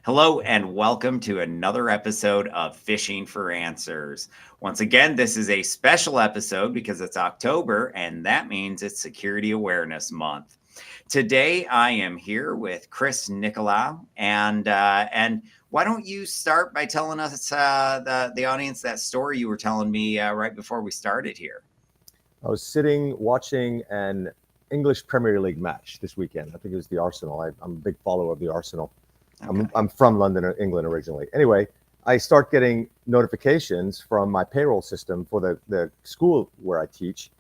Hello and welcome to another episode of Phishing for Answers. Once again, this is a special episode because it's October and that means it's Security Awareness Month. Today, I am here with Chris Nicolaou, and why don't you start by telling us the audience that story you were telling me right before we started here. I was sitting watching an English Premier League match this weekend. I think it was the Arsenal. I'm a big follower of the Arsenal. Okay. I'm from London, England originally. Anyway, I start getting notifications from my payroll system for the school where I teach,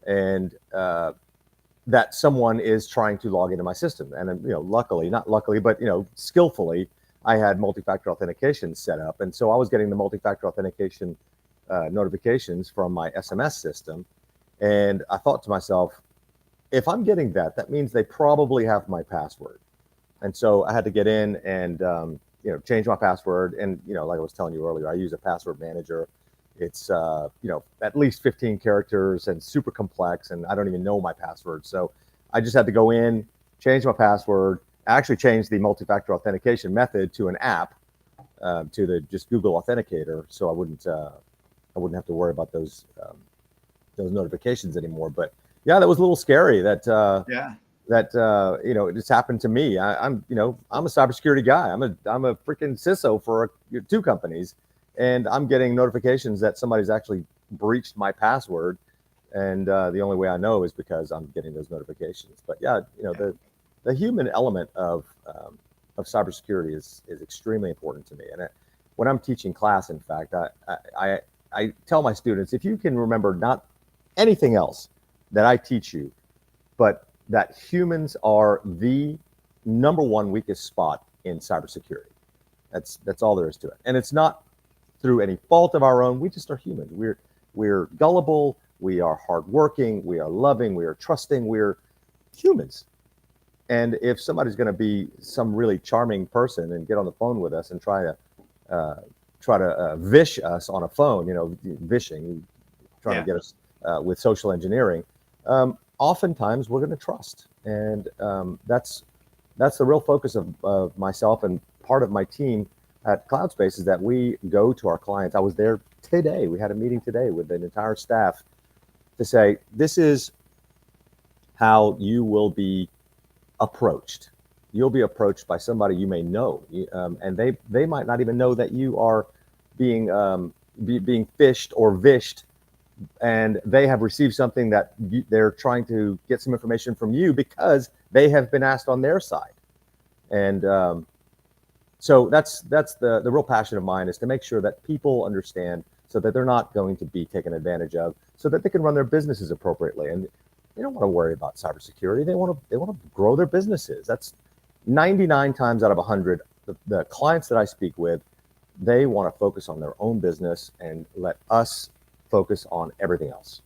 and that someone is trying to log into my system. And luckily, not luckily, but skillfully, I had multi-factor authentication set up, and so I was getting the multi-factor authentication notifications from my SMS system. And I thought to myself, if I'm getting that, that means they probably have my password. And so I had to get in and change my password. And like I was telling you earlier, I use a password manager. It's at least 15 characters and super complex, and I don't even know my password. So I just had to go in, change my password. I actually changed the multi-factor authentication method to an app, to the just Google Authenticator, so I wouldn't have to worry about those notifications anymore. But yeah, that was a little scary that it just happened to me. I'm a cybersecurity guy. I'm a freaking CISO for two companies, and I'm getting notifications that somebody's actually breached my password. And the only way I know is because I'm getting those notifications. But yeah, the human element of cybersecurity is extremely important to me. And when I'm teaching class, in fact, I tell my students, if you can remember not anything else that I teach you, but that humans are the number one weakest spot in cybersecurity. That's all there is to it. And it's not through any fault of our own. We just are humans. We're gullible. We are hardworking. We are loving. We are trusting. We're humans. And if somebody's going to be some really charming person and get on the phone with us and try to vish us on a phone, vishing, trying to get us with social engineering, oftentimes we're going to trust. And that's the real focus of myself and part of my team at CloudSpace, is that we go to our clients. I was there today. We had a meeting today with an entire staff to say, this is how you will be approached. You'll be approached by somebody you may know, and they might not even know that you are being phished or vished, and they have received something that they're trying to get some information from you because they have been asked on their side. And so that's the real passion of mine, is to make sure that people understand, so that they're not going to be taken advantage of, so that they can run their businesses appropriately. And they don't want to worry about cybersecurity. They want to grow their businesses. That's 99 times out of 100. The clients that I speak with, they want to focus on their own business and let us focus on everything else.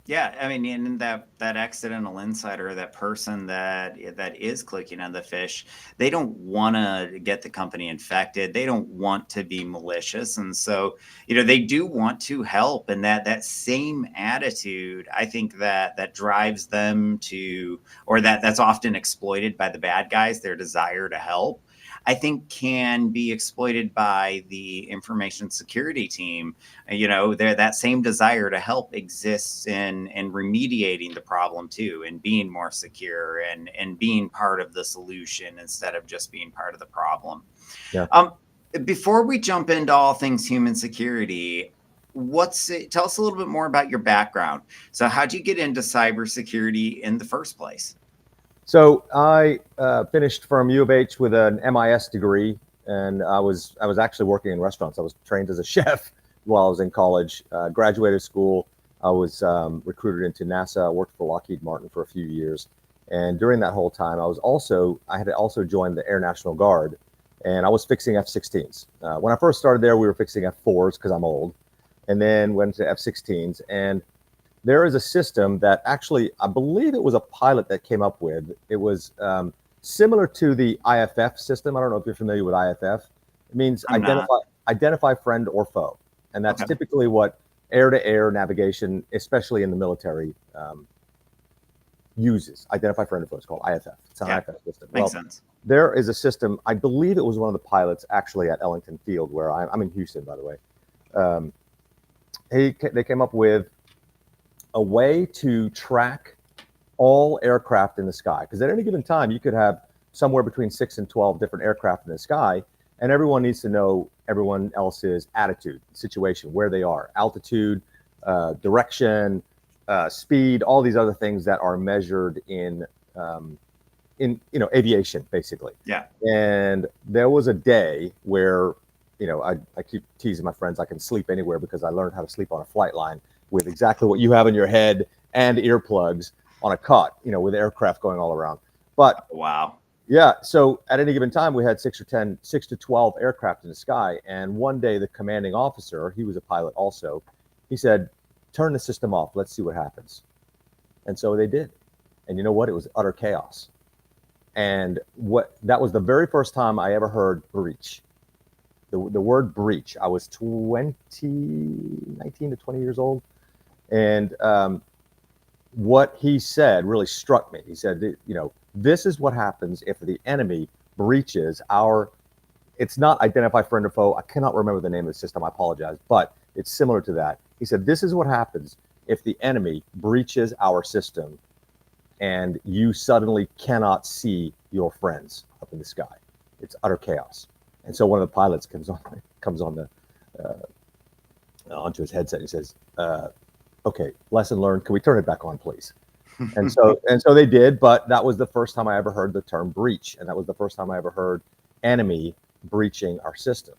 Yeah, I mean, and that accidental insider, that person that is clicking on the fish, they don't want to get the company infected. They don't want to be malicious, and so they do want to help. And that same attitude, I think that drives them to, or that's often exploited by the bad guys. Their desire to help, I think, can be exploited by the information security team. That same desire to help exists in remediating the problem too, and being more secure and being part of the solution instead of just being part of the problem. Yeah. Before we jump into all things human security, tell us a little bit more about your background. So how'd you get into cybersecurity in the first place? So I finished from U of H with an MIS degree, and I was actually working in restaurants. I was trained as a chef while I was in college. Graduated school. I was recruited into NASA. I worked for Lockheed Martin for a few years, and during that whole time, I had also joined the Air National Guard, and I was fixing F-16s. When I first started there, we were fixing F-4s because I'm old, and then went to F-16s. And there is a system that actually, I believe it was a pilot that came up with. It was similar to the IFF system. I don't know if you're familiar with IFF. It means identify friend or foe. And that's typically what air-to-air navigation, especially in the military, uses. Identify friend or foe. It's called IFF. It's an IFF system. Makes sense. there is a system. I believe it was one of the pilots actually at Ellington Field, where I'm in Houston, by the way. They came up with a way to track all aircraft in the sky, because at any given time you could have somewhere between 6 and 12 different aircraft in the sky, and everyone needs to know everyone else's attitude, situation, where they are, altitude, direction, speed, all these other things that are measured in aviation, basically. Yeah. And there was a day where, I keep teasing my friends I can sleep anywhere, because I learned how to sleep on a flight line with exactly what you have in your head and earplugs on a cot, with aircraft going all around. But Wow. yeah, so at any given time we had 6 to 12 aircraft in the sky. And one day the commanding officer, he was a pilot also, he said, turn the system off, let's see what happens. And so they did. And you know what? It was utter chaos. And that was the very first time I ever heard breach. The word breach. I was 19 to 20 years old. And what he said really struck me. He said, this is what happens if the enemy breaches it's not identify friend or foe. I cannot remember the name of the system. I apologize, but it's similar to that. He said, this is what happens if the enemy breaches our system and you suddenly cannot see your friends up in the sky. It's utter chaos. And so one of the pilots comes on onto his headset and he says, okay, lesson learned. Can we turn it back on, please? And so they did, but that was the first time I ever heard the term breach. And that was the first time I ever heard enemy breaching our system.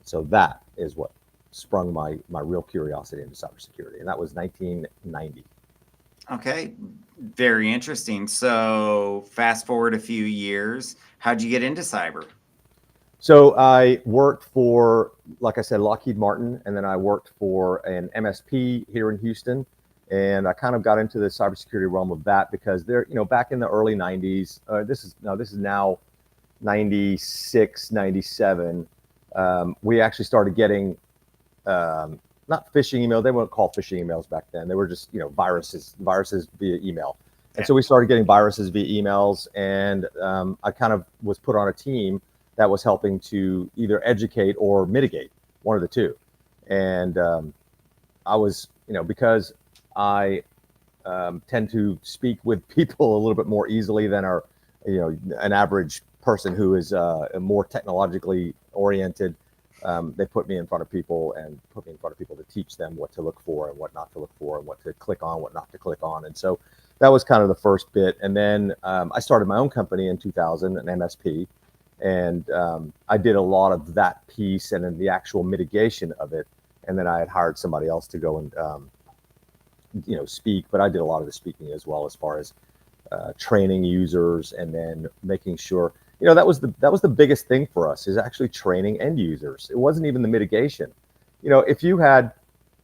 So that is what sprung my real curiosity into cybersecurity. And that was 1990. Okay. Very interesting. So fast forward a few years, how'd you get into cyber? So I worked for, like I said, Lockheed Martin, and then I worked for an MSP here in Houston. And I kind of got into the cybersecurity realm of that because back in the early 90s, this is now 96, 97, we actually started getting, not phishing email. They weren't called phishing emails back then. They were just, viruses via email. And so we started getting viruses via emails, and I kind of was put on a team that was helping to either educate or mitigate, one of the two. And I was, because I tend to speak with people a little bit more easily than an average person who is more technologically oriented. They put me in front of people to teach them what to look for and what not to look for, and what to click on, what not to click on. And so that was kind of the first bit. And then I started my own company in 2000, an MSP. And I did a lot of that piece and then the actual mitigation of it. And then I had hired somebody else to go and, speak, but I did a lot of the speaking as well, as far as training users, and then making sure, that was the biggest thing for us, is actually training end users. It wasn't even the mitigation. If you had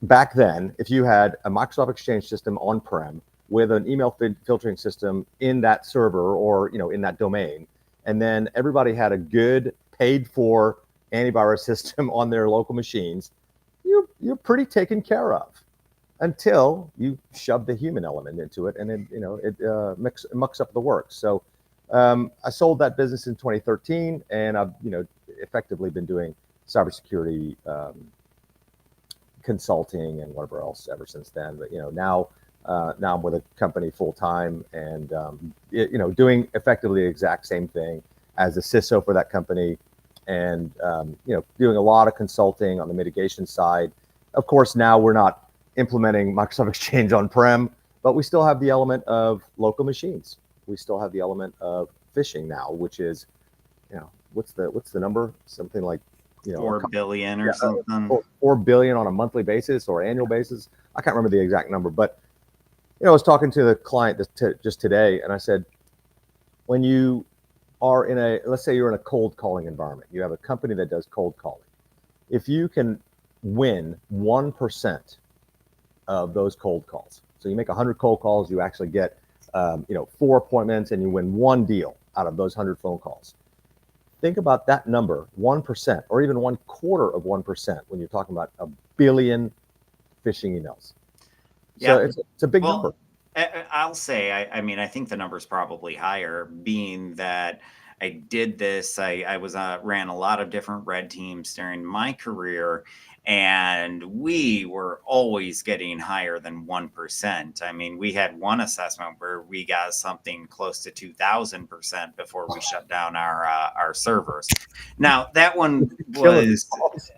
a Microsoft Exchange system on-prem with an email filtering system in that server or, in that domain, and then everybody had a good paid for antivirus system on their local machines, you're pretty taken care of, until you shove the human element into it, and then it mucks up the works. So I sold that business in 2013, and I've effectively been doing cybersecurity consulting and whatever else ever since then. But now I'm with a company full time, and doing effectively the exact same thing as the CISO for that company, and doing a lot of consulting on the mitigation side. Of course, now we're not implementing Microsoft Exchange on-prem, but we still have the element of local machines. We still have the element of phishing now, which is, what's the number? Something like, 4 billion or something. 4 billion on a monthly basis or annual basis. I can't remember the exact number, but I was talking to the client just today, and I said, when you are let's say you're in a cold calling environment, you have a company that does cold calling. If you can win 1% of those cold calls, so you make 100 cold calls, you actually get 4 appointments, and you win 1 deal out of those 100 phone calls. Think about that number, 1%, or even 1/4 of 1%, when you're talking about a billion phishing emails. So it's a big number. I'll say, I mean, I think the number's probably higher, being that I did this. I was ran a lot of different red teams during my career, and we were always getting higher than 1%. I mean, we had one assessment where we got something close to 2,000% before we shut down our servers. Now that one Killing me, was. boss.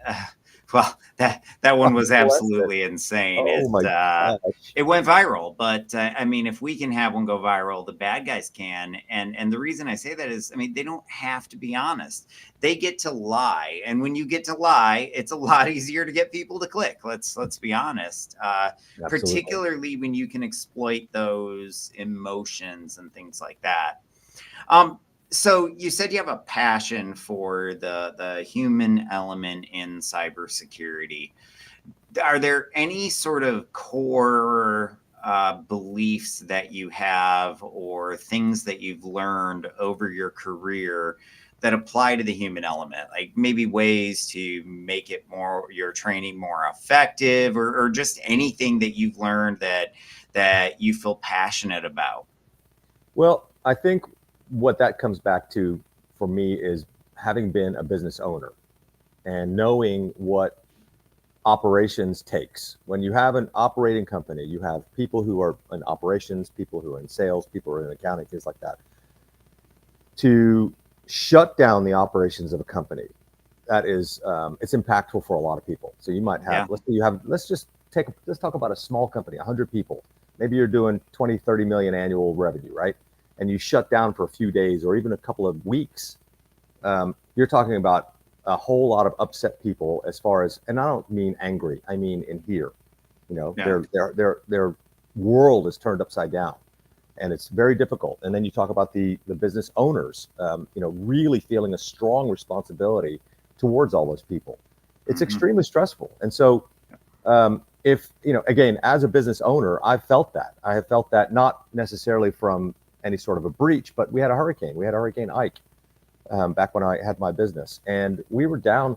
Well, that one was Bless it. absolutely insane. Oh my gosh. It went viral, but I mean, if we can have one go viral, the bad guys can. And the reason I say that is, I mean, they don't have to be honest. They get to lie, and when you get to lie, it's a lot easier to get people to click. Let's be honest. Absolutely. Particularly when you can exploit those emotions and things like that. Um, so you said you have a passion for the human element in cybersecurity. Are there any sort of core beliefs that you have or things that you've learned over your career that apply to the human element, like maybe ways to make it more your training more effective, or just anything that you've learned that you feel passionate about? Well, I think what that comes back to for me is having been a business owner and knowing what operations takes. When you have an operating company, you have people who are in operations, people who are in sales, people who are in accounting, things like that. To shut down the operations of a company, that is, it's impactful for a lot of people. So you might have, Yeah. let's say you have, let's talk about a small company, 100 people. Maybe you're doing 20, 30 million annual revenue, right? And you shut down for a few days or even a couple of weeks. You're talking about a whole lot of upset people as far as, and I don't mean angry, I mean in here, Yeah. their world is turned upside down, and it's very difficult. And then you talk about the business owners, really feeling a strong responsibility towards all those people. It's Hmm. extremely stressful. And so, if, again, as a business owner, I have felt that not necessarily from any sort of a breach, but we had Hurricane Ike, back when I had my business, and we were down.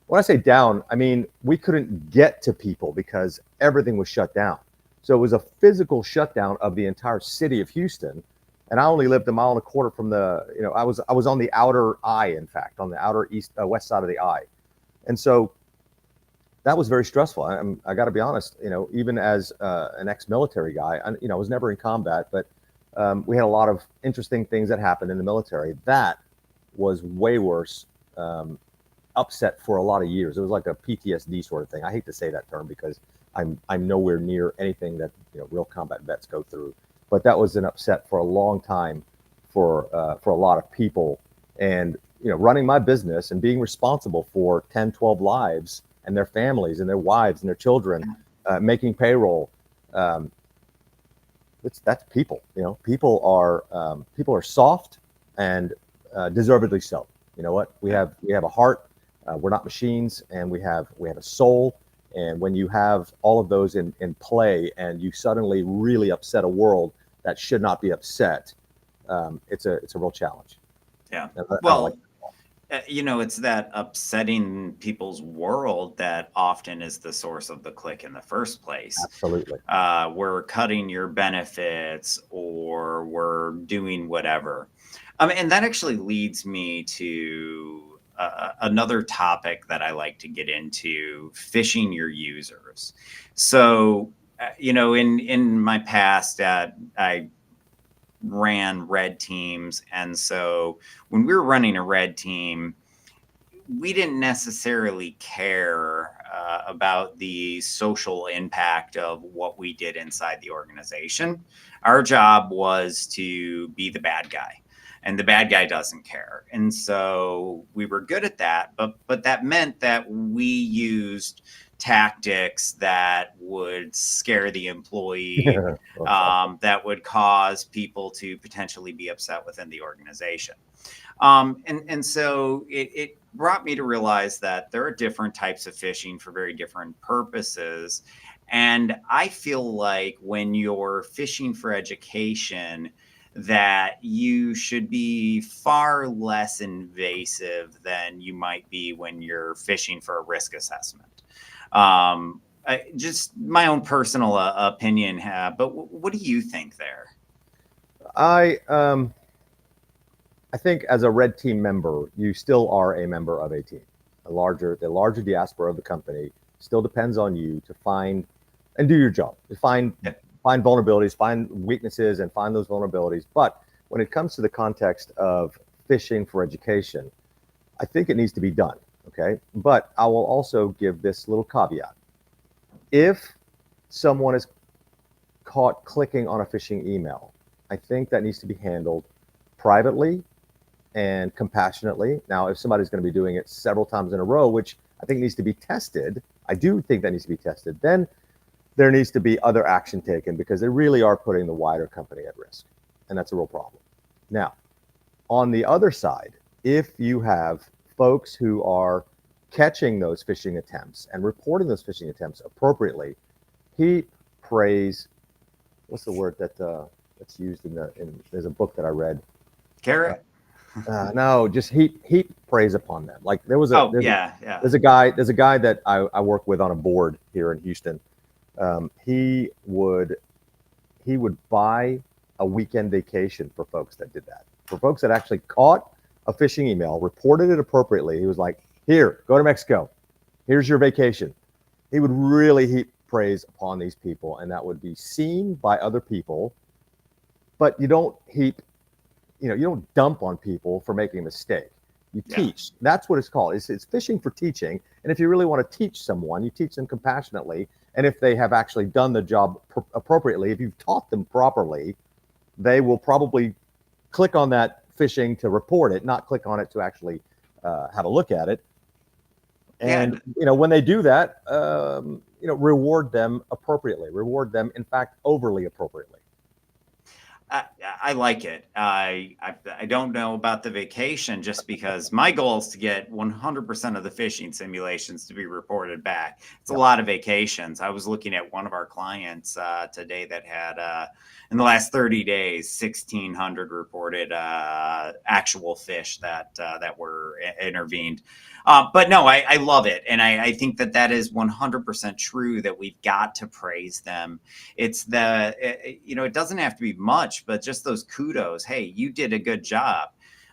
When I say down, I mean we couldn't get to people because everything was shut down. So it was a physical shutdown of the entire city of Houston, and I only lived a mile and a quarter from the. I was on the outer eye, in fact, on the outer west side of the eye, and so that was very stressful. I got to be honest, even as an ex-military guy, I was never in combat, but we had a lot of interesting things that happened in the military. That was way worse, upset for a lot of years. It was like a PTSD sort of thing. I hate to say that term because I'm nowhere near anything that real combat vets go through, but that was an upset for a long time for a lot of people. And running my business and being responsible for 10, 12 lives and their families and their wives and their children, making payroll. That's people. People are soft and deservedly so. You know what? We have a heart. We're not machines, and we have a soul. And when you have all of those in play, and you suddenly really upset a world that should not be upset, it's a real challenge. Yeah. I don't like Well, it's that upsetting people's world that often is the source of the click in the first place. absolutely. We're cutting your benefits or we're doing whatever. And that actually leads me to another topic that I like to get into: phishing your users. So, in my past, I ran red teams. And so when we were running a red team, we didn't necessarily care about the social impact of what we did inside the organization. Our job was to be the bad guy, and the bad guy doesn't care. And so we were good at that, but that meant that we used tactics that would scare the employee, that would cause people to potentially be upset within the organization. And so it brought me to realize that there are different types of phishing for very different purposes. And I feel like when you're phishing for education, that you should be far less invasive than you might be when you're phishing for a risk assessment. Just my own personal opinion, but what do you think there? I I think as a red team member, you still are a member of a team. The larger diaspora of the company still depends on you to find and do your job, to find vulnerabilities, find weaknesses, and find those vulnerabilities. But when it comes to the context of phishing for education, I think it needs to be done. Okay, but I will also give this little caveat: if someone is caught clicking on a phishing email, I think that needs to be handled privately and compassionately. Now, if somebody's going to be doing it several times in a row, which I think needs to be tested, I do think that needs to be tested, then there needs to be other action taken, because they really are putting the wider company at risk. And that's a real problem. Now, on the other side, if you have folks who are catching those phishing attempts and reporting those phishing attempts appropriately, heap, praise, what's the word that's used there's a book that I read. Carrot? No, just heap praise upon them. Like there's yeah. a guy that I work with on a board here in Houston. He would buy a weekend vacation for folks that did that. For folks that actually caught a phishing email, reported it appropriately, he was like, "Here, go to Mexico. Here's your vacation." He would really heap praise upon these people, and that would be seen by other people. But you don't you don't dump on people for making a mistake. You teach. That's what it's called. It's phishing for teaching. And if you really want to teach someone, you teach them compassionately. And if they have actually done the job appropriately, if you've taught them properly, they will probably click on that phishing to report it, not click on it to actually have a look at it. And when they do that, reward them appropriately. Reward them, in fact, overly appropriately. I like it. I don't know about the vacation, just because my goal is to get 100% of the phishing simulations to be reported back. It's a lot of vacations. I was looking at one of our clients today that had, in the last 30 days, 1,600 reported actual fish that were intervened. But no, I love it. And I think that is 100% true, that we've got to praise them. It's it doesn't have to be much, but just those kudos. Hey, you did a good job.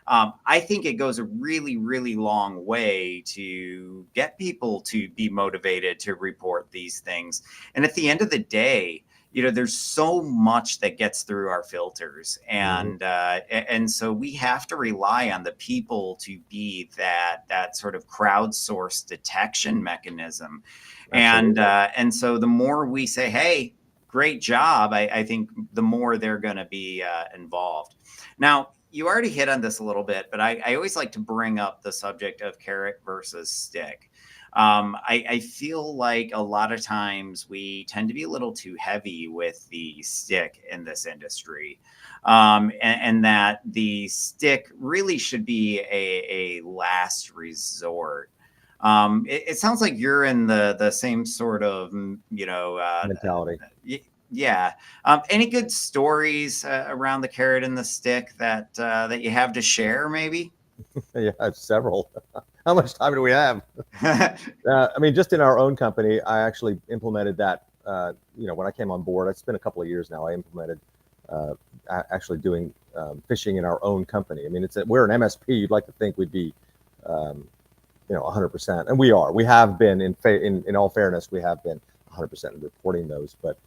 I think it goes a really, really long way to get people to be motivated to report these things. And at the end of the day, there's so much that gets through our filters, and so we have to rely on the people to be that sort of crowdsourced detection mechanism. And so the more we say, "Hey, great job," I think the more they're going to be involved. Now, you already hit on this a little bit, but I always like to bring up the subject of carrot versus stick. I feel like a lot of times we tend to be a little too heavy with the stick in this industry, and that the stick really should be a last resort. It sounds like you're in the same sort of mentality. Yeah. Any good stories around the carrot and the stick that you have to share, maybe? Yeah, several. How much time do we have? I mean, just in our own company, I actually implemented that. When I came on board, it's been a couple of years now. I implemented actually doing phishing in our own company. I mean, we're an MSP. You'd like to think we'd be, 100%, and we are. We have been in all fairness, we have been 100% reporting those, but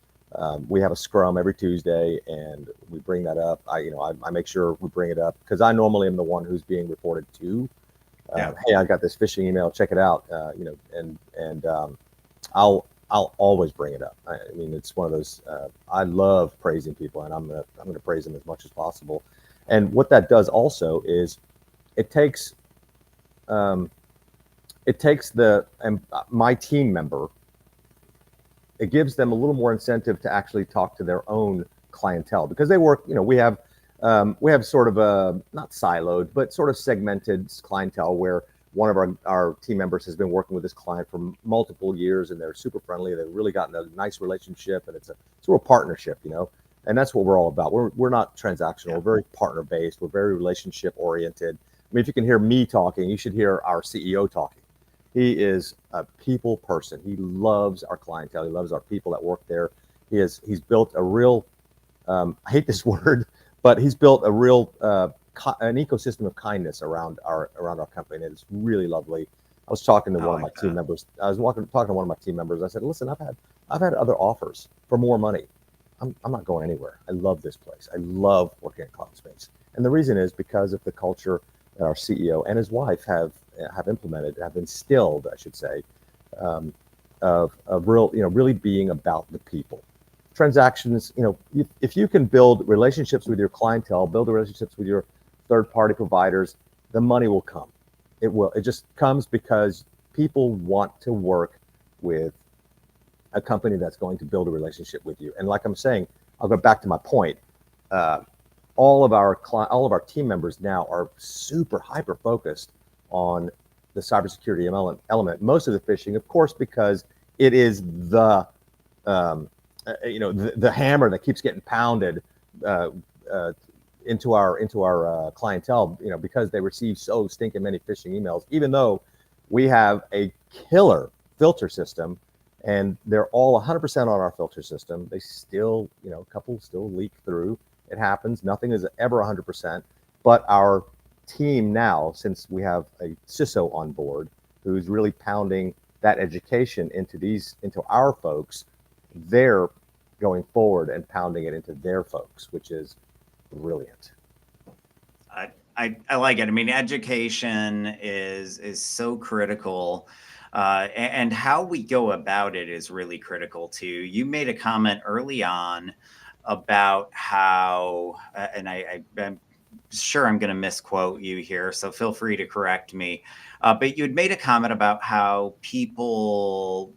we have a scrum every Tuesday, and we bring that up. I make sure we bring it up, because I normally am the one who's being reported to. Hey, I got this phishing email. Check it out. I'll always bring it up. I mean, it's one of those. I love praising people, and I'm gonna praise them as much as possible. And what that does also is it takes my team member. It gives them a little more incentive to actually talk to their own clientele, because they work. We have sort of a, not siloed, but sort of segmented clientele, where one of our team members has been working with this client for multiple years, and they're super friendly. They've really gotten a nice relationship, and it's a real partnership, and that's what we're all about. We're not transactional. We're very partner based. We're very relationship oriented. I mean, if you can hear me talking, you should hear our CEO talking. He is a people person. He loves our clientele. He loves our people that work there. He's built a real, I hate this word, but he's built a real an ecosystem of kindness around our company. And it's really lovely. I was talking to one of my team members. Talking to one of my team members. I said, "Listen, I've had other offers for more money. I'm not going anywhere. I love this place. I love working at CloudSpace." And the reason is because of the culture that our CEO and his wife have implemented, have instilled, I should say, of really being about the people. Transactions, if you can build relationships with your clientele, build relationships with your third-party providers, the money will come. It will. It just comes because people want to work with a company that's going to build a relationship with you. And like I'm saying, I'll go back to my point. All of our team members now are super hyper focused on the cybersecurity element. Most of the phishing, of course, because it is the hammer that keeps getting pounded into our clientele, because they receive so stinking many phishing emails. Even though we have a killer filter system, and they're all 100% on our filter system, they still, a couple still leak through. It happens. Nothing is ever 100%. But our team now, since we have a CISO on board who's really pounding that education into our folks, they're going forward and pounding it into their folks, which is brilliant. I like it. I mean, education is so critical, and how we go about it is really critical too. You made a comment early on about how, and I'm sure I'm going to misquote you here, so feel free to correct me. But you'd made a comment about how you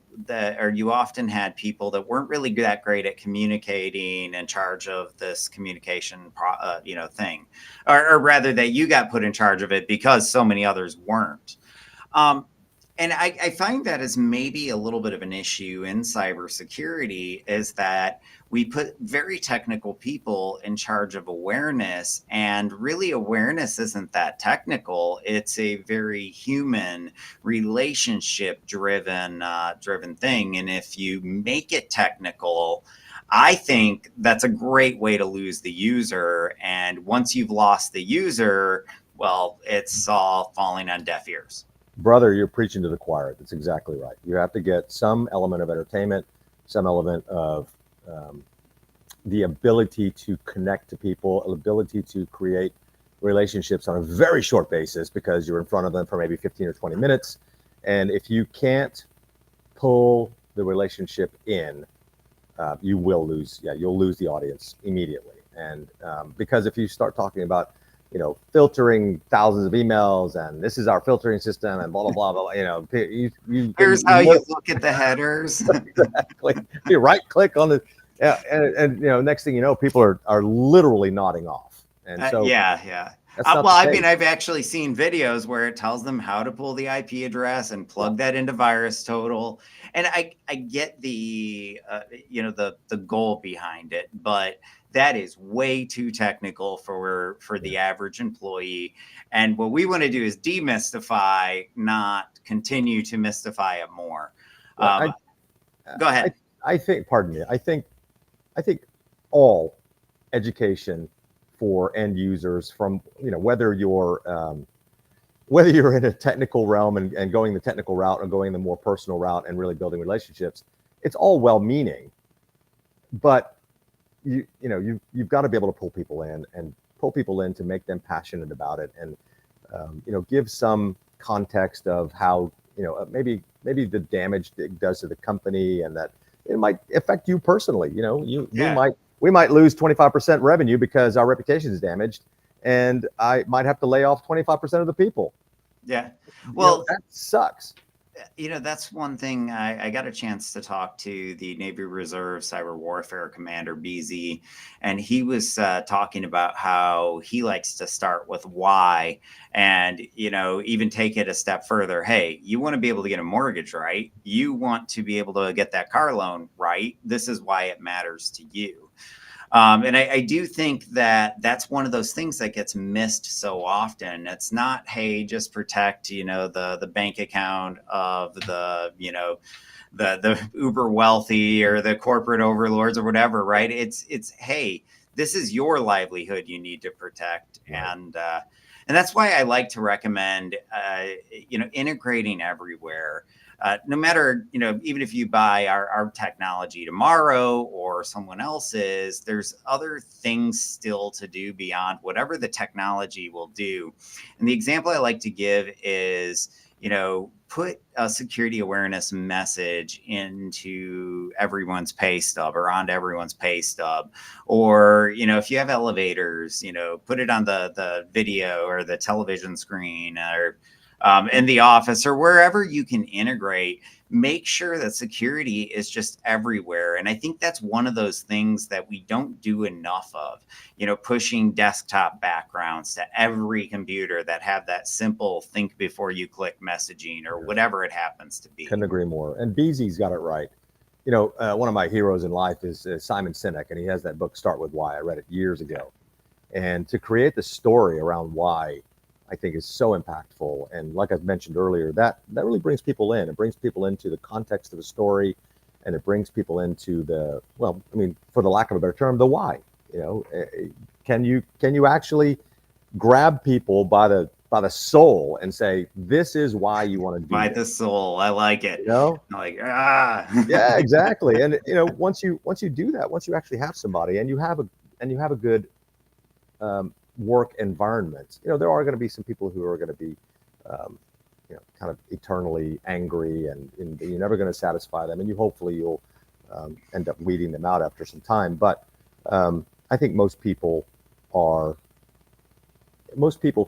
often had people that weren't really that great at communicating in charge of this communication, thing, or rather that you got put in charge of it because so many others weren't. And I find that as maybe a little bit of an issue in cybersecurity, is that we put very technical people in charge of awareness, and really awareness isn't that technical. It's a very human, relationship driven thing. And if you make it technical, I think that's a great way to lose the user. And once you've lost the user, well, it's all falling on deaf ears. Brother, you're preaching to the choir. That's exactly right. You have to get some element of entertainment, some element of the ability to connect to people, ability to create relationships on a very short basis because you're in front of them for maybe 15 or 20 minutes. And if you can't pull the relationship in, you will lose. Yeah, you'll lose the audience immediately. And because if you start talking about, filtering thousands of emails, and this is our filtering system, and blah blah blah blah. Here's how you look at the headers. Exactly. You right click on the, and next thing you know, people are literally nodding off. And so yeah. Well, I mean, I've actually seen videos where it tells them how to pull the IP address and plug that into VirusTotal. And I get the the goal behind it, but that is way too technical for the average employee. And what we want to do is demystify, not continue to mystify it more. Go ahead. I think, pardon me. I think all education for end users, from whether you're in a technical realm and going the technical route, or going the more personal route and really building relationships, it's all well-meaning, but you've got to be able to pull people in to make them passionate about it, and give some context of how maybe the damage it does to the company, and that it might affect you personally. We might lose 25% revenue because our reputation is damaged, and I might have to lay off 25% of the people. Yeah. Well, that sucks. That's one thing. I got a chance to talk to the Navy Reserve Cyber Warfare Commander, BZ, and he was talking about how he likes to start with why, and even take it a step further. Hey, you want to be able to get a mortgage, right? You want to be able to get that car loan, right? This is why it matters to you. And I do think that that's one of those things that gets missed so often. It's not, hey, just protect, the bank account of the uber wealthy or the corporate overlords or whatever, right? It's hey, this is your livelihood you need to protect. And that's why I like to recommend, integrating everywhere. No matter, even if you buy our technology tomorrow or someone else's, there's other things still to do beyond whatever the technology will do. And the example I like to give is, put a security awareness message into everyone's pay stub or onto everyone's pay stub. Or, if you have elevators, put it on the video or the television screen, or in the office, or wherever you can integrate. Make sure that security is just everywhere. And I think that's one of those things that we don't do enough of, pushing desktop backgrounds to every computer that have that simple think before you click messaging or whatever it happens to be. Couldn't agree more. And Beezy's got it right. One of my heroes in life is Simon Sinek, and he has that book, Start With Why. I read it years ago. And to create the story around why, I think, is so impactful. And like I've mentioned earlier, that really brings people in. It brings people into the context of the story, and it brings people into for the lack of a better term, the why. Can you actually grab people by the soul and say, this is why you want to do by the soul? I like it. Yeah, exactly. And once you do that, once you actually have somebody and you have a good work environment, there are going to be some people who are going to be kind of eternally angry, and you're never going to satisfy them, and you'll end up weeding them out after some time. But I think most people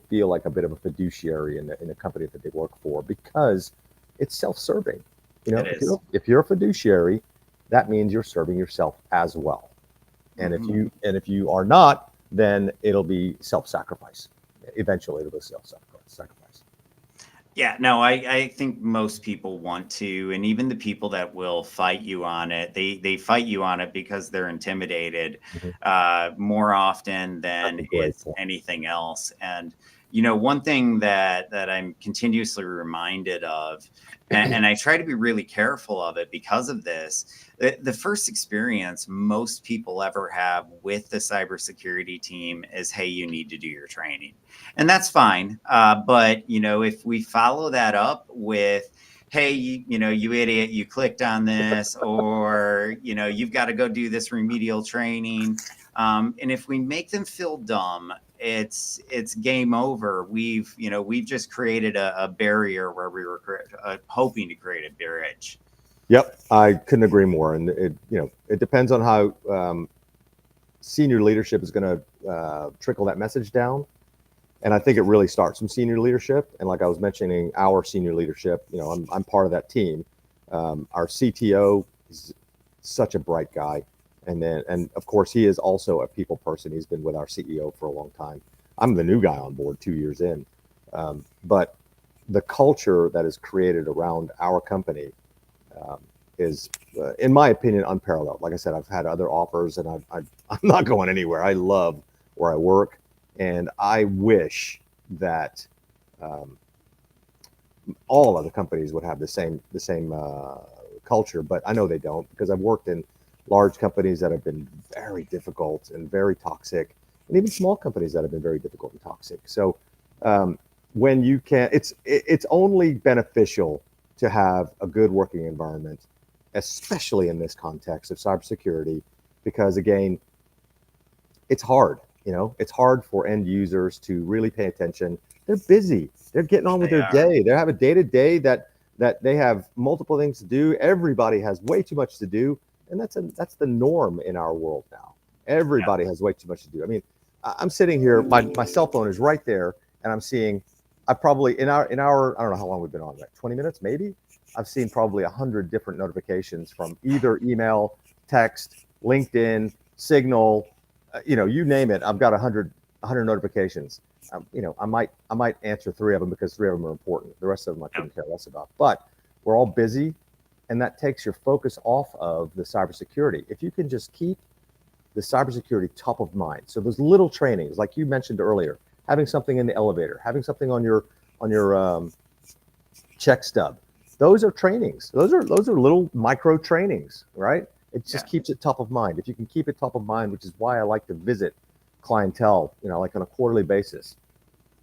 feel like a bit of a fiduciary in the company that they work for, because it's self-serving. If you're a fiduciary, that means you're serving yourself as well. And if you are not, then it'll be self-sacrifice. Eventually, it'll be self-sacrifice. Yeah, no, I think most people want to, and even the people that will fight you on it, they fight you on it because they're intimidated more often than it's anything else. And one thing that I'm continuously reminded of, and I try to be really careful of it because of this, the first experience most people ever have with the cybersecurity team is, hey, you need to do your training. And that's fine. But, if we follow that up with, hey, you idiot, you clicked on this, or, you've got to go do this remedial training. And if we make them feel dumb, it's game over. We've just created a barrier where we were hoping to create a bridge. Yep, I couldn't agree more. And it depends on how senior leadership is going to trickle that message down. And I think it really starts from senior leadership. And like I was mentioning, our senior leadership, I'm part of that team. Our CTO is such a bright guy. And of course, he is also a people person. He's been with our CEO for a long time. I'm the new guy on board 2 years in. But the culture that is created around our company is, in my opinion, unparalleled. Like I said, I've had other offers, and I'm not going anywhere. I love where I work, and I wish that all other companies would have the same culture, but I know they don't, because I've worked in large companies that have been very difficult and very toxic, and even small companies that have been very difficult and toxic. So when you can, it's only beneficial to have a good working environment, especially in this context of cybersecurity, because again, it's hard. It's hard for end users to really pay attention. They're busy. They're getting on with their day. They have a day-to-day that they have multiple things to do. Everybody has way too much to do. And that's the norm in our world now. Everybody has way too much to do. I mean, I'm sitting here, my cell phone is right there, and I'm seeing, I probably, in our, I don't know how long we've been on, like 20 minutes, maybe? I've seen probably 100 different notifications from either email, text, LinkedIn, Signal, you name it. I've got 100 notifications. I might answer 3 of them because 3 of them are important. The rest of them I couldn't care less about. But we're all busy, and that takes your focus off of the cybersecurity. If you can just keep the cybersecurity top of mind, so those little trainings, like you mentioned earlier, having something in the elevator, having something on your check stub, those are trainings. Those are little micro trainings, right? It just keeps it top of mind. If you can keep it top of mind, which is why I like to visit clientele, like on a quarterly basis,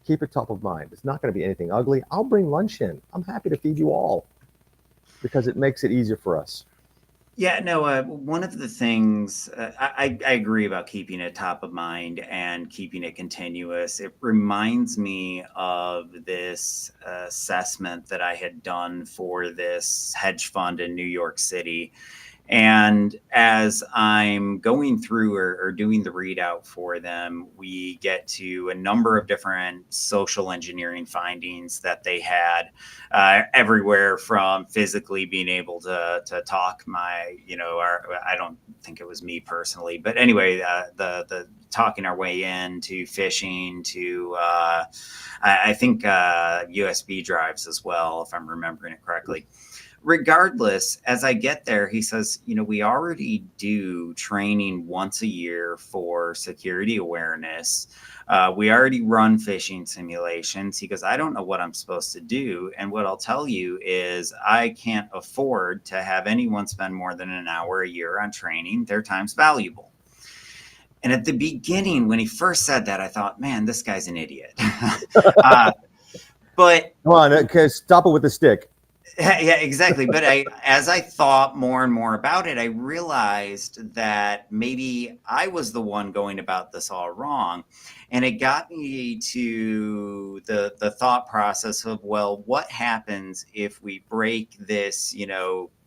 keep it top of mind. It's not going to be anything ugly. I'll bring lunch in. I'm happy to feed you all because it makes it easier for us. Yeah, no, one of the things I agree about keeping it top of mind and keeping it continuous. It reminds me of this assessment that I had done for this hedge fund in New York City. And as I'm going through or doing the readout for them, we get to a number of different social engineering findings that they had, everywhere from physically being able to talk I don't think it was me personally, but anyway, the talking our way in to phishing to I think USB drives as well, if I'm remembering it correctly. Regardless, as I get there, he says, we already do training once a year for security awareness. We already run phishing simulations. He goes, I don't know what I'm supposed to do. And what I'll tell you is I can't afford to have anyone spend more than an hour a year on training. Their time's valuable. And at the beginning, when he first said that, I thought, man, this guy's an idiot. But come on, okay, stop it with the stick. Yeah, exactly. But as I thought more and more about it, I realized that maybe I was the one going about this all wrong. And it got me to the thought process of, well, what happens if we break this,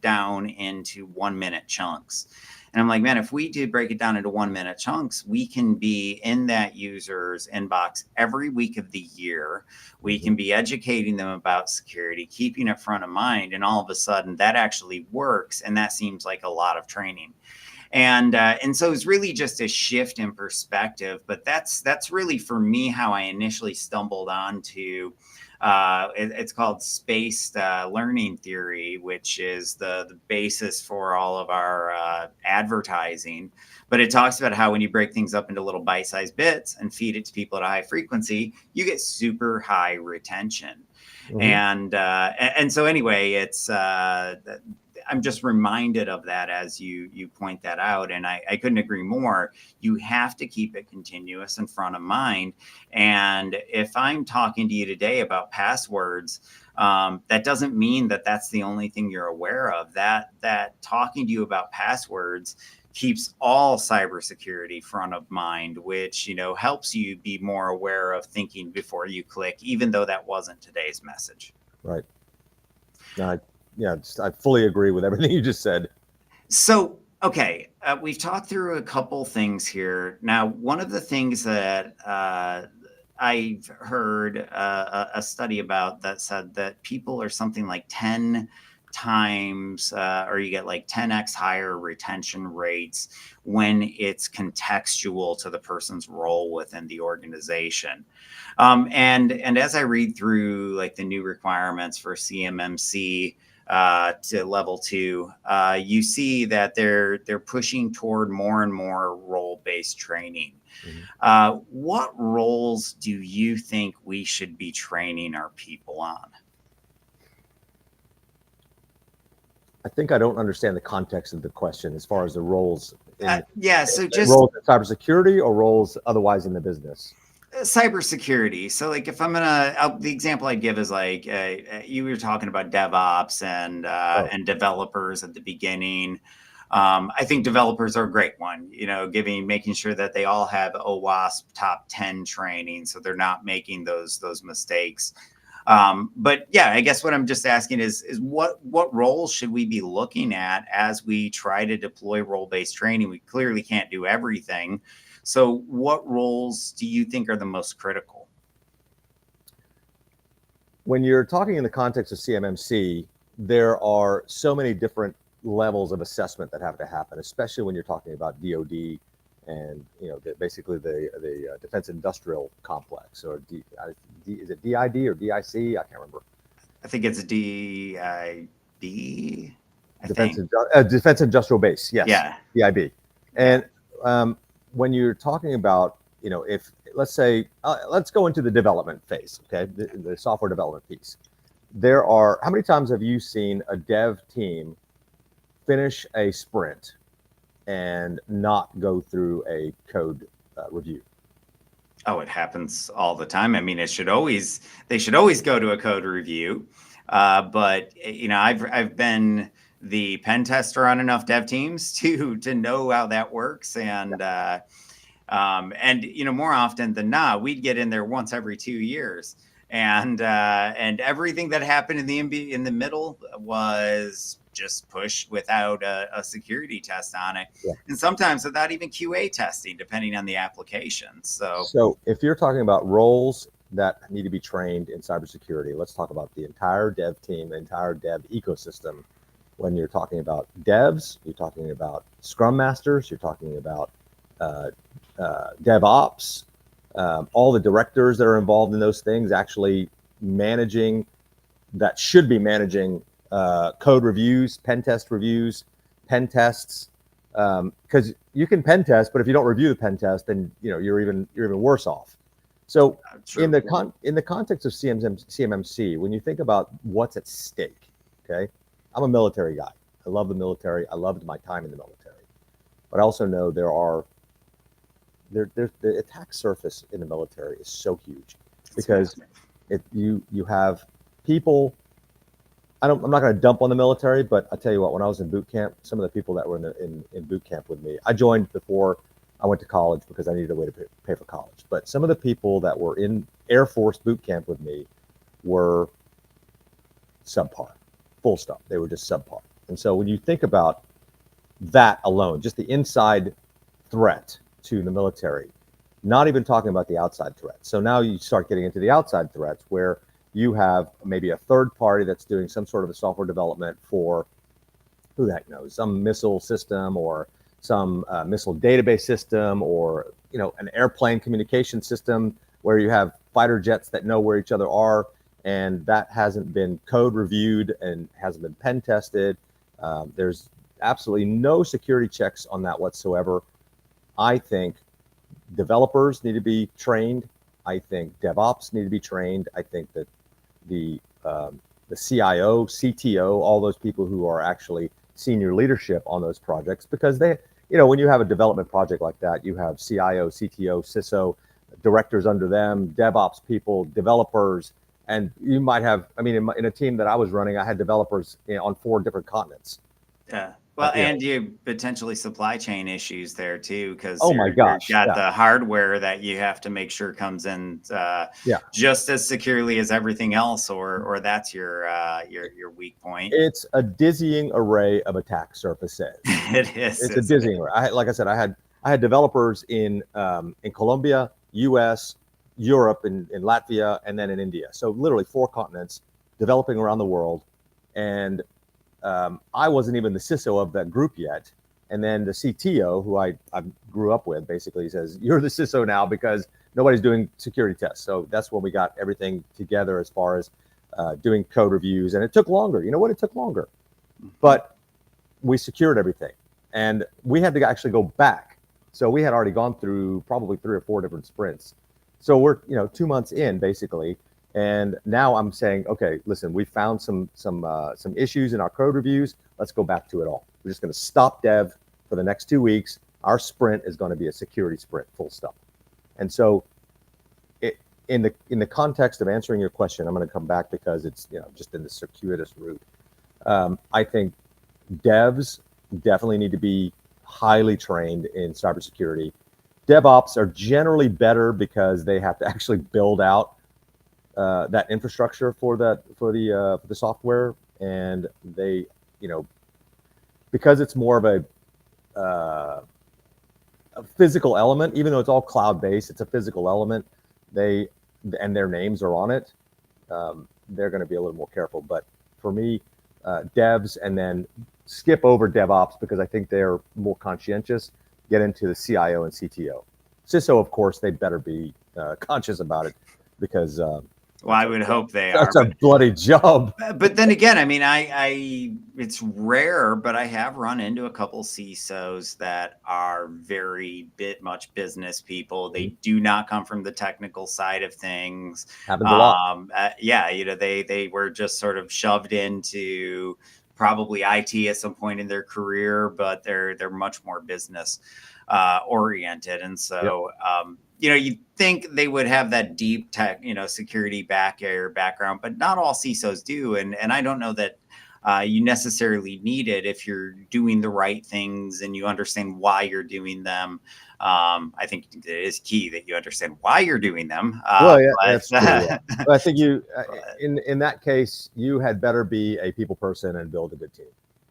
down into 1 minute chunks? And I'm like, man, if we did break it down into 1 minute chunks, we can be in that user's inbox every week of the year. We can be educating them about security, keeping it front of mind. And all of a sudden that actually works. And that seems like a lot of training. And so it's really just a shift in perspective. But that's really for me how I initially stumbled onto it's called spaced learning theory, which is the basis for all of our advertising. But it talks about how when you break things up into little bite-sized bits and feed it to people at a high frequency, you get super high retention. Mm-hmm. And so anyway, it's I'm just reminded of that as you point that out. And I couldn't agree more. You have to keep it continuous and front of mind. And if I'm talking to you today about passwords, that doesn't mean that that's the only thing you're aware of. That talking to you about passwords keeps all cybersecurity front of mind, which, helps you be more aware of thinking before you click, even though that wasn't today's message. Right. I fully agree with everything you just said. So, okay, we've talked through a couple things here. Now, one of the things that I've heard a study about that said that people are something like 10 times or you get like 10x higher retention rates when it's contextual to the person's role within the organization. And as I read through like the new requirements for CMMC to level 2, you see that they're pushing toward more and more role-based training. Mm-hmm. What roles do you think we should be training our people on? I think I don't understand the context of the question as far as the roles. So just roles in cybersecurity or roles otherwise in the business. Cybersecurity. So like if I'm the example I'd give is like you were talking about DevOps and developers at the beginning. I think developers are a great one, making sure that they all have OWASP top 10 training so they're not making those mistakes. But yeah, I guess what I'm just asking is what roles should we be looking at as we try to deploy role-based training? We clearly can't do everything. So what roles do you think are the most critical? When you're talking in the context of CMMC, there are so many different levels of assessment that have to happen, especially when you're talking about DoD and basically the defense industrial complex, or is it DID or DIC? I can't remember. I think it's DIB. Defense industrial base. Yes. Yeah. DIB. And when you're talking about, if let's say let's go into the development phase, okay, the software development piece. How many times have you seen a dev team finish a sprint and not go through a code review? Oh, it happens all the time. I mean, they should always go to a code review. But I've been the pen tester on enough dev teams to know how that works. And more often than not, we'd get in there once every 2 years, and everything that happened in the middle was just pushed without a security test on it, Yeah. and sometimes without even QA testing, depending on the application. So if you're talking about roles that need to be trained in cybersecurity, let's talk about the entire dev team, the entire dev ecosystem. When you're talking about devs, you're talking about scrum masters, you're talking about DevOps, all the directors that are involved in those things actually managing, that should be managing code reviews, pen test reviews, pen tests, because you can pen test, but if you don't review the pen test, then you're even worse off. So in the context of CMMC, when you think about what's at stake, okay, I'm a military guy. I love the military. I loved my time in the military, but I also know the attack surface in the military is so huge because you have people. I'm not going to dump on the military, but I tell you what, when I was in boot camp, some of the people that were in boot camp with me, I joined before I went to college because I needed a way to pay for college. But some of the people that were in Air Force boot camp with me were subpar, full stop. They were just subpar. And so when you think about that alone, just the inside threat to the military, not even talking about the outside threat. So now you start getting into the outside threats where you have maybe a third party that's doing some sort of a software development for, who the heck knows, some missile system or some missile database system, or an airplane communication system where you have fighter jets that know where each other are, and that hasn't been code reviewed and hasn't been pen tested. There's absolutely no security checks on that whatsoever. I think developers need to be trained. I think DevOps need to be trained. I think that the CIO, CTO, all those people who are actually senior leadership on those projects, because they, when you have a development project like that, you have CIO, CTO, CISO, directors under them, DevOps people, developers, and you might have, in a team that I was running, I had developers on 4 different continents. Yeah. Well, and you potentially supply chain issues there too, because oh my gosh, you've got the hardware that you have to make sure comes in just as securely as everything else, or that's your weak point. It's a dizzying array of attack surfaces. It is. It's a dizzying array. Like I said, I had developers in Colombia, US, Europe, in Latvia, and then in India. So literally 4 continents, developing around the world, and I wasn't even the CISO of that group yet. And then the CTO, who I grew up with, basically says, "You're the CISO now because nobody's doing security tests." So that's when we got everything together as far as doing code reviews. And it took longer. You know what? It took longer. But we secured everything. And we had to actually go back. So we had already gone through probably 3 or 4 different sprints. So we're 2 months in, basically. And now I'm saying, okay, listen, we found some issues in our code reviews. Let's go back to it all. We're just going to stop dev for the next 2 weeks. Our sprint is going to be a security sprint, full stop. And so, in the context of answering your question, I'm going to come back because it's just in the circuitous route. I think devs definitely need to be highly trained in cybersecurity. DevOps are generally better because they have to actually build out that infrastructure for the software, and they, because it's more of a physical element, even though it's all cloud-based, it's a physical element. And their names are on it. They're going to be a little more careful. But for me, devs, and then skip over DevOps because I think they're more conscientious. Get into the CIO and CTO. CISO, of course, they better be conscious about it because. Well, I would hope they are. That's a bloody job. But then again, I it's rare, but I have run into a couple CISOs that are very much business people. They do not come from the technical side of things. Happens a lot. They were just sort of shoved into probably IT at some point in their career, but they're much more business oriented. And Yep. so, you'd think they would have that deep tech, security background, but not all CISOs do. And I don't know that you necessarily need it if you're doing the right things and you understand why you're doing them. I think it is key that you understand why you're doing them. Well, yeah, But, that's true. Yeah. But I think you, but, in that case, you had better be a people person and build a good team.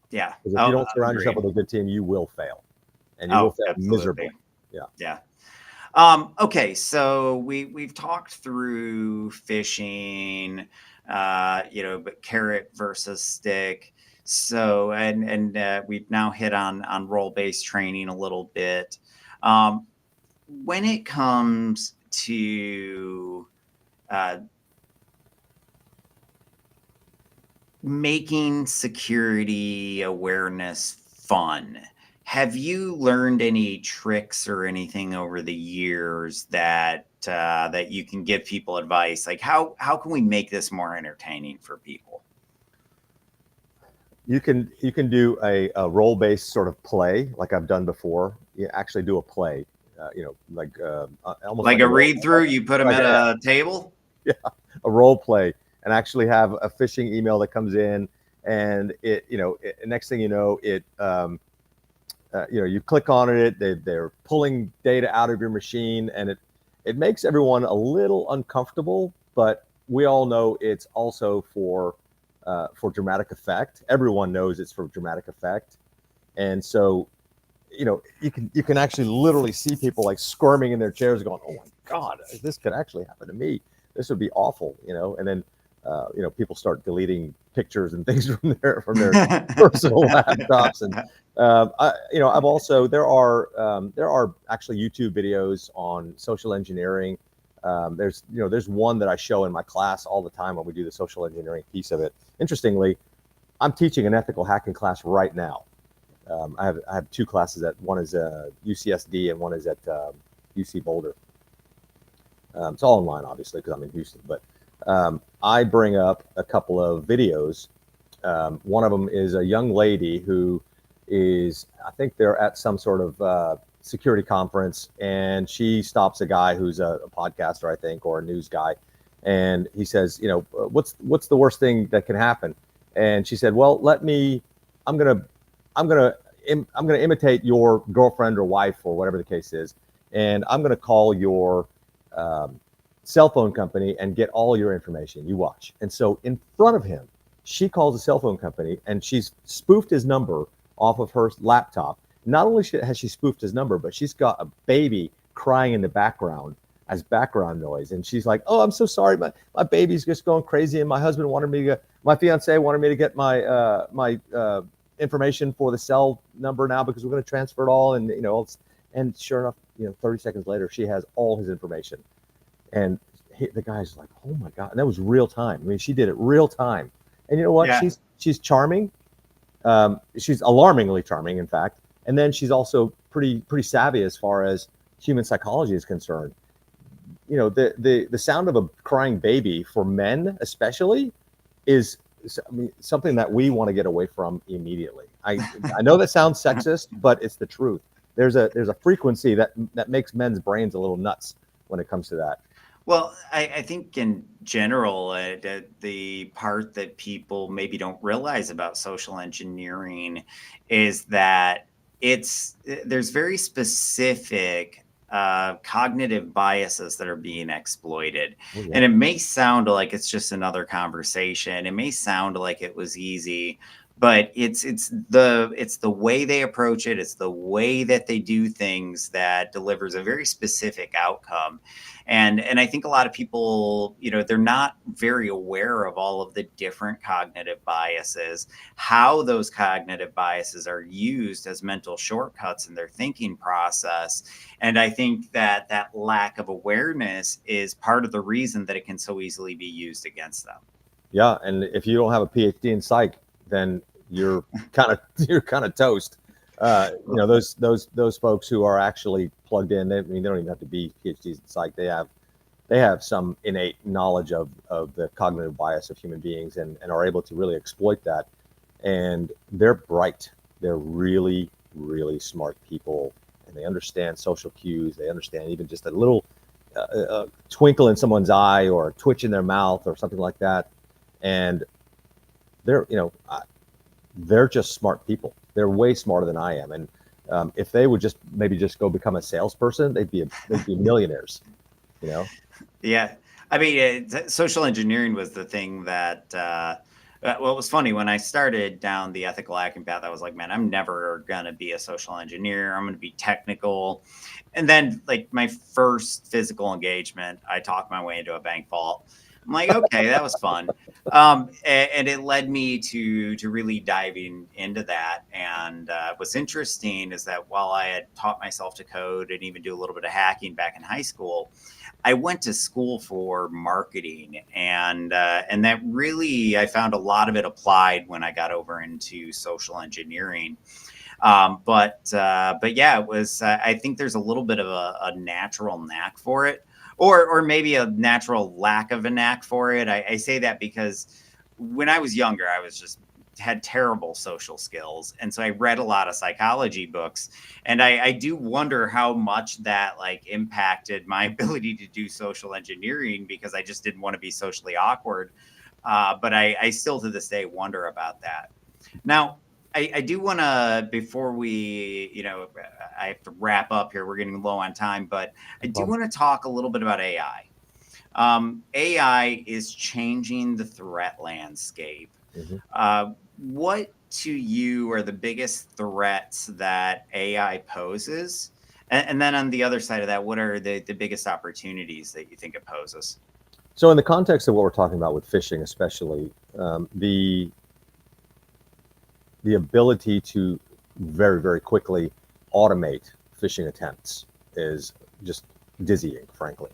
yeah. Because if you Oh, don't surround yourself agreed. with a good team, you will fail, and you will Oh, fail miserably. absolutely. Yeah. Yeah. Okay, so we've talked through phishing, but carrot versus stick. So and we've now hit on role-based training a little bit. When it comes to uh, making security awareness fun, have you learned any tricks or anything over the years that you can give people advice? Like how can we make this more entertaining for people? You can do a role based sort of play like I've done before. You actually do a play, like almost Like like a a role, read through, you put them like at a table? yeah, a role play, and actually have a phishing email that comes in, and next thing you know, you click on it, they're pulling data out of your machine, and it makes everyone a little uncomfortable, but we all know it's also for dramatic effect. Everyone knows it's for dramatic effect, and so you can actually literally see people like squirming in their chairs, going, "Oh my God, this could actually happen to me. This would be awful," and then people start deleting pictures and things from their personal laptops. And I've also there are actually YouTube videos on social engineering. There's one that I show in my class all the time when we do the social engineering piece of it. Interestingly, I'm teaching an ethical hacking class right now. I have two classes. One is UCSD and one is at UC Boulder. It's all online, obviously, because I'm in Houston. But I bring up a couple of videos. One of them is a young lady who I think they're at some sort of security conference, and she stops a guy who's a podcaster, I think, or a news guy, and he says, what's the worst thing that can happen? And she said, well, I'm gonna imitate your girlfriend or wife or whatever the case is, and I'm gonna call your cell phone company and get all your information. You watch. And so in front of him, she calls a cell phone company, and she's spoofed his number off of her laptop. Not only has she spoofed his number, but she's got a baby crying in the background as background noise. And she's like, "Oh, I'm so sorry, my baby's just going crazy, and my fiance wanted me to get my information for the cell number now because we're going to transfer it all." And sure enough, 30 seconds later, she has all his information. And the guy's like, "Oh my God!" And that was real time. I mean, she did it real time. And you know what? Yeah. She's charming. She's alarmingly charming, in fact. And then she's also pretty savvy as far as human psychology is concerned. The sound of a crying baby for men, especially, is something that we want to get away from immediately. I know that sounds sexist, but it's the truth. There's a frequency that makes men's brains a little nuts when it comes to that. Well, I think in general, the part that people maybe don't realize about social engineering is that there's very specific cognitive biases that are being exploited. Oh, yeah. And it may sound like it's just another conversation. It may sound like it was easy, but it's the way they approach it. It's the way that they do things that delivers a very specific outcome. And I think a lot of people, they're not very aware of all of the different cognitive biases, how those cognitive biases are used as mental shortcuts in their thinking process. And I think that lack of awareness is part of the reason that it can so easily be used against them. Yeah, and if you don't have a PhD in psych, then you're kind of toast. Those folks who are actually plugged in, they don't even have to be PhDs in psych. They have some innate knowledge of the cognitive bias of human beings, and are able to really exploit that. and they're bright. They're really, really smart people, and they understand social cues. They understand even just a little twinkle in someone's eye or a twitch in their mouth or something like that. And they're, they're just smart people. They're way smarter than I am. And if they would just maybe just go become a salesperson, they'd be millionaires. Yeah. I mean, social engineering was the thing that, well, it was funny when I started down the ethical hacking path. I was like, man, I'm never going to be a social engineer. I'm going to be technical. And then, like, my first physical engagement, I talked my way into a bank vault. I'm like, okay, that was fun. And it led me to really diving into that. And what's interesting is that while I had taught myself to code and even do a little bit of hacking back in high school, I went to school for marketing, and that really, I found a lot of it applied when I got over into social engineering. But yeah, it was. I think there's a little bit of a natural knack for it, or maybe a natural lack of a knack for it. I say that because when I was younger, I was just had terrible social skills, and so I read a lot of psychology books, and I do wonder how much that like impacted my ability to do social engineering, because I just didn't want to be socially awkward. But I still to this day wonder about that. Now, I do want to, before we, I have to wrap up here. We're getting low on time, but I do want to talk a little bit about AI. AI is changing the threat landscape. What to you are the biggest threats that AI poses? And then on the other side of that, what are the biggest opportunities that you think it poses? So in the context of what we're talking about with phishing, especially, the ability to very, very quickly automate phishing attempts is just dizzying, frankly.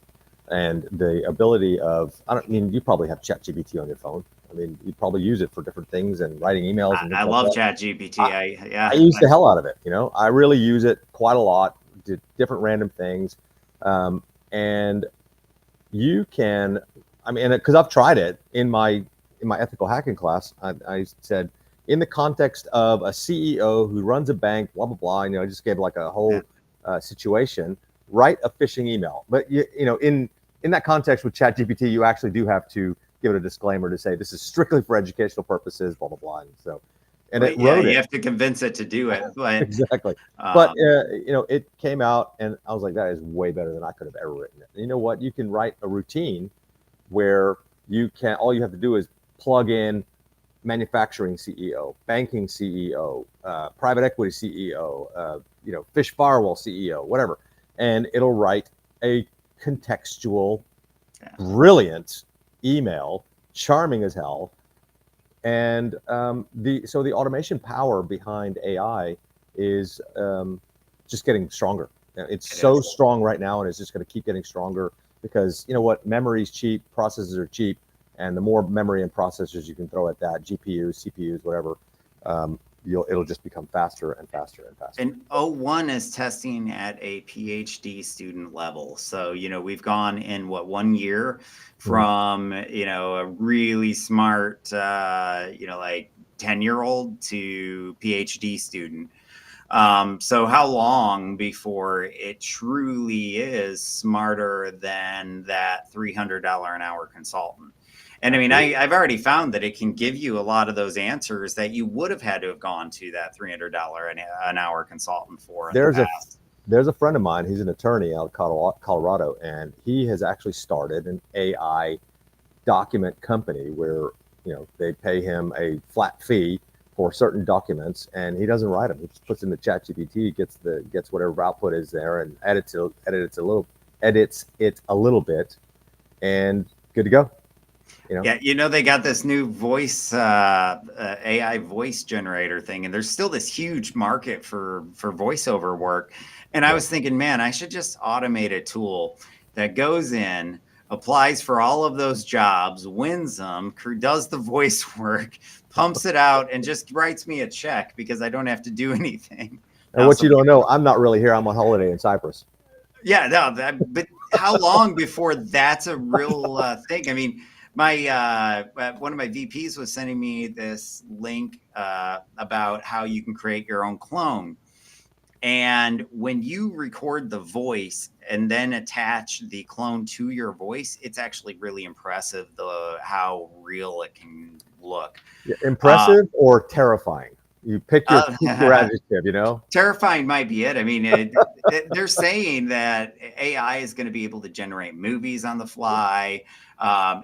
And the ability of, you probably have ChatGPT on your phone. I mean, you probably use it for different things and writing emails. And I love ChatGPT. I use the hell out of it. I really use it quite a lot, did different random things. And you can, because I've tried it in my ethical hacking class. I said, in the context of a CEO who runs a bank, blah, blah, blah, I just gave like a whole situation, write a phishing email. But, in that context with ChatGPT, you actually do have to give it a disclaimer to say this is strictly for educational purposes, blah, blah, blah. And so, it wrote it. You have to convince it to do it. But, exactly. But, it came out and I was like, that is way better than I could have ever written it. And you know what? You can write a routine where all you have to do is plug in manufacturing CEO, banking CEO, private equity CEO, fish firewall CEO, whatever. And it'll write a contextual, brilliant email, charming as hell. And the automation power behind AI is just getting stronger. It's so strong right now, and it's just going to keep getting stronger because you know what? Memory's cheap, processors are cheap, and the more memory and processors you can throw at that, GPUs, CPUs, whatever, it'll just become faster and faster and faster. And O1 is testing at a PhD student level. So, we've gone in 1 year from, a really smart, like 10-year-old to PhD student. So how long before it truly is smarter than that $300 an hour consultant? And I mean, I've already found that it can give you a lot of those answers that you would have had to have gone to that $300 an hour consultant for. There's a friend of mine. He's an attorney out of Colorado, and he has actually started an AI document company where they pay him a flat fee for certain documents, and he doesn't write them. He just puts in the ChatGPT, gets whatever output is there, and edits it a little bit, and good to go. Yeah, they got this new voice AI voice generator thing, and there's still this huge market for voiceover work. And I was thinking, man, I should just automate a tool that goes in, applies for all of those jobs, wins them, does the voice work, pumps it out, and just writes me a check because I don't have to do anything. And what you don't know, I'm not really here. I'm on holiday in Cyprus. Yeah, no, but how long before that's a real thing? I mean, one of my VPs was sending me this link about how you can create your own clone. And when you record the voice and then attach the clone to your voice, it's actually really impressive how real it can look. Yeah, impressive or terrifying? You pick your adjective, you know? Terrifying might be it. I mean, they're saying that AI is going to be able to generate movies on the fly.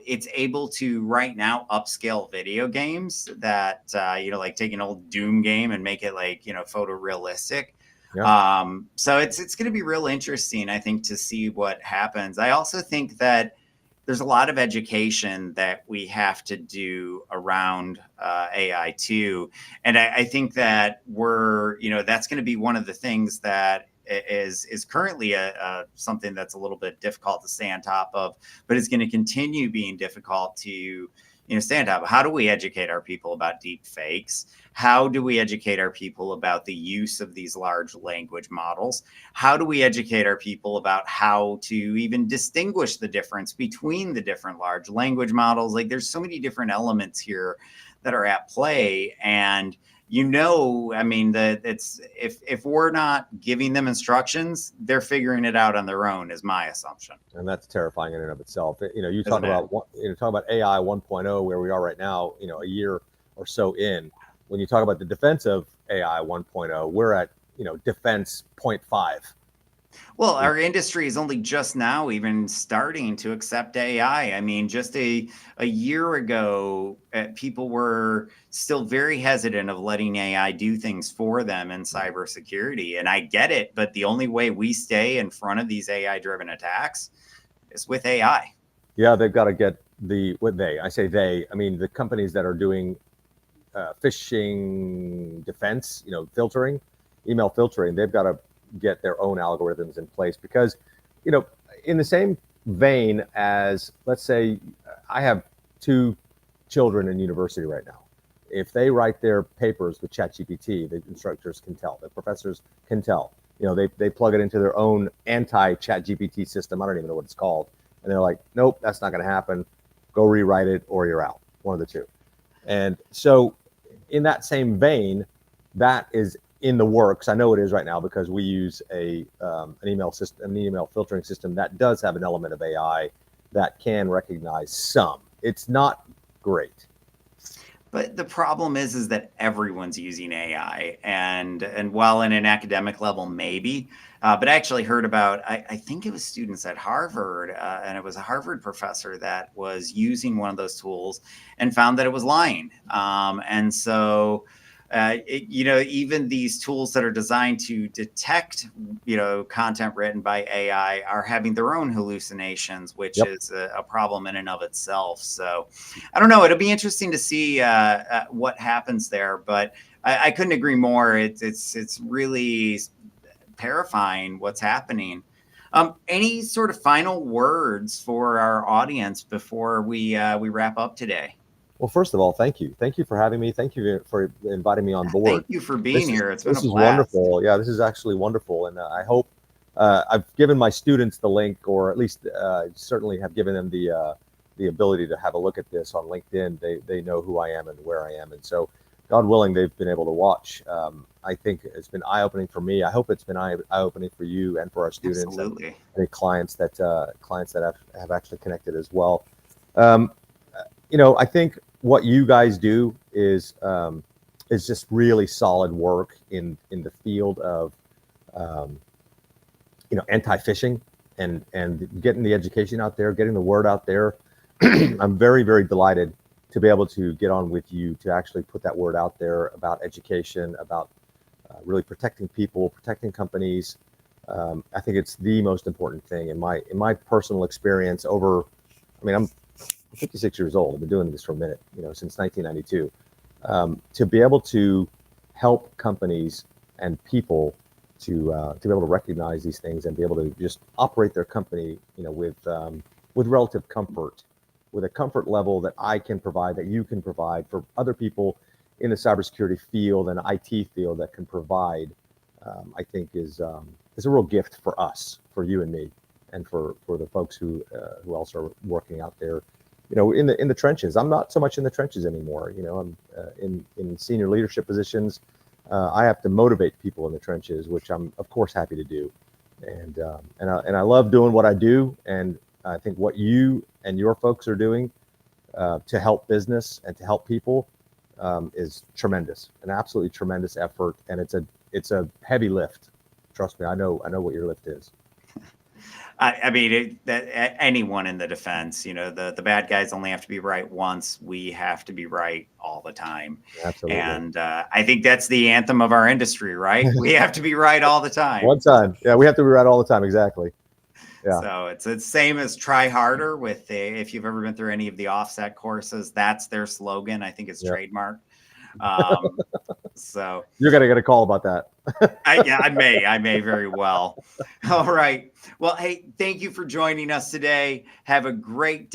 It's able to right now upscale video games that, like take an old Doom game and make it like, photorealistic. Yeah. So it's going to be real interesting, I think, to see what happens. I also think that there's a lot of education that we have to do around AI too. And I think that that's going to be one of the things that is currently something that's a little bit difficult to stay on top of, but it's going to continue being difficult to stay on top of. How do we educate our people about deep fakes? How do we educate our people about the use of these large language models? How do we educate our people about how to even distinguish the difference between the different large language models? Like, there's so many different elements here that are at play. And I mean, that if we're not giving them instructions, they're figuring it out on their own, is my assumption. And that's terrifying in and of itself. You talk about AI 1.0, where we are right now, a year or so in. When you talk about the defense of AI 1.0, we're at, defense 0.5. Well, our industry is only just now even starting to accept AI. I mean, just a year ago, people were still very hesitant of letting AI do things for them in cybersecurity. And I get it, but the only way we stay in front of these AI-driven attacks is with AI. Yeah, they've got to get I mean, the companies that are doing phishing defense, filtering, email filtering, they've got to get their own algorithms in place, because, in the same vein as, let's say, I have 2 children in university right now. If they write their papers with ChatGPT, the instructors can tell, the professors can tell. They plug it into their own anti-ChatGPT system. I don't even know what it's called. And they're like, nope, that's not going to happen. Go rewrite it or you're out. One of the two. And so in that same vein, that is in the works. I know it is right now, because we use an email system, an email filtering system that does have an element of AI that can recognize some. It's not great. But the problem is that everyone's using AI, and while in an academic level, maybe, but I actually heard about, I think it was students at Harvard, and it was a Harvard professor that was using one of those tools and found that it was lying. And so, even these tools that are designed to detect, content written by AI are having their own hallucinations, which is a problem in and of itself. So I don't know. It'll be interesting to see what happens there, but I couldn't agree more. It's really terrifying what's happening. Any sort of final words for our audience before we wrap up today? Well, first of all, thank you. Thank you for having me. Thank you for inviting me on board. Thank you for being here. It's been a blast. Wonderful. Yeah, this is actually wonderful. And I hope I've given my students the link, or at least certainly have given them the ability to have a look at this on LinkedIn. They know who I am and where I am. And so, God willing, they've been able to watch. I think it's been eye-opening for me. I hope it's been eye-opening for you and for our students. Absolutely. And the clients that have actually connected as well. I think what you guys do is just really solid work in the field of anti-phishing and getting the education out there, getting the word out there. I'm very, very delighted to be able to get on with you to actually put that word out there about education, about really protecting people, protecting companies. I think it's the most important thing in my personal experience. I'm 56 years old. I've been doing this for a minute, since 1992. To be able to help companies and people to be able to recognize these things and be able to just operate their company, with relative comfort, with a comfort level that I can provide, that you can provide for other people in the cybersecurity field and IT field that can provide, I think is a real gift for us, for you and me, and for the folks who else are working out there in the trenches. I'm not so much in the trenches anymore. I'm in senior leadership positions. I have to motivate people in the trenches, which I'm of course happy to do, and I love doing what I do. And I think what you and your folks are doing to help business and to help people is tremendous, an absolutely tremendous effort, and it's a heavy lift. Trust me, I know what your lift is. I mean, anyone in the defense, the bad guys only have to be right once. We have to be right all the time. Absolutely. And I think that's the anthem of our industry, right? We have to be right all the time. One time. Yeah, we have to be right all the time. Exactly. Yeah. So it's the same as try harder if you've ever been through any of the offset courses, that's their slogan. I think it's trademark. So you're going to get a call about that. I may very well. All right. Well, hey, thank you for joining us today. Have a great day.